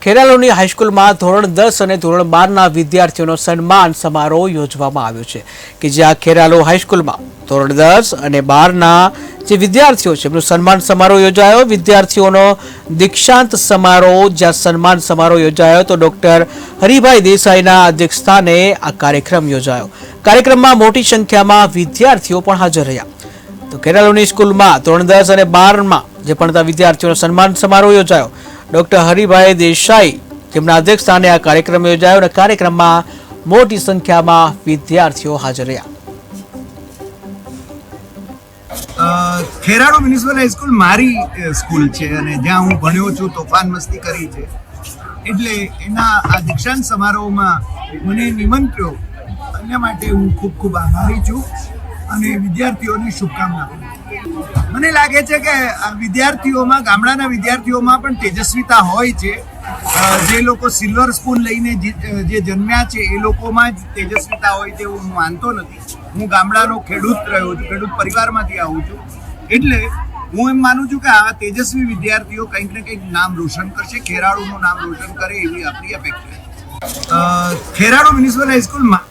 ખેરાલુની હાઈસ્કૂલમાં ધોરણ 10 અને ધોરણ 12ના વિદ્યાર્થીઓનો સન્માન સમારોહ યોજવામાં આવ્યો છે કે જ્યાં ખેરાલુ હાઈસ્કૂલમાં ધોરણ 10 અને 12ના જે વિદ્યાર્થીઓ છે એમનો સન્માન સમારોહ યોજાયો। વિદ્યાર્થીઓનો દીક્ષાંત સમારોહ જ્યાં સન્માન સમારોહ યોજાયો તો ડોક્ટર હરિભાઈ દેસાઈના અધ્યક્ષસ્થાને આ કાર્યક્રમ યોજાયો। કાર્યક્રમમાં મોટી સંખ્યામાં વિદ્યાર્થીઓ પણ હાજર રહ્યા। તો ખેરાલુની સ્કૂલમાં ધોરણ 10 અને 12માં જે ભણતા વિદ્યાર્થીઓનો સન્માન સમારોહ યોજાયો। ડોક્ટર હરિભાઈ દેસાઈ જેમના અધ્યક્ષસ્થાને આ કાર્યક્રમ યોજાયો અને કાર્યક્રમમાં મોટી સંખ્યામાં વિદ્યાર્થીઓ હાજર રહ્યા। ખેરાલુ મ્યુનિસિપલ હાઈસ્કૂલ મારી સ્કૂલ છે અને જ્યાં હું ભણ્યો છું, તોફાન મસ્તી કરી છે, એટલે એના આ દીક્ષાંત સમારોહમાં મને નિમંત્ર્યો એના માટે હું ખૂબ ખૂબ આભારી છું અને વિદ્યાર્થીઓને શુભકામના આપું છું। મને લાગે છે કે આ વિદ્યાર્થીઓમાં, ગામડાના વિદ્યાર્થીઓમાં પણ તેજસ્વીતા હોય છે। જે લોકો સિલ્વર સ્પૂન લઈને જે જન્મ્યા છે એ લોકોમાં જ તેજસ્વીતા હોય તેવું હું માનતો નથી। હું ગામડાનો ખેડૂત રહ્યો છું, ખેડૂત પરિવારમાંથી આવું છું, એટલે હું એમ માનું છું કે આ તેજસ્વી વિદ્યાર્થીઓ કંઈક ને કંઈક નામ રોશન કરશે, ખેરાલુનું નામ રોશન કરે એવી આપણી અપેક્ષા છે। ખેરાલુ મ્યુનિસિપલ હાઈસ્કૂલમાં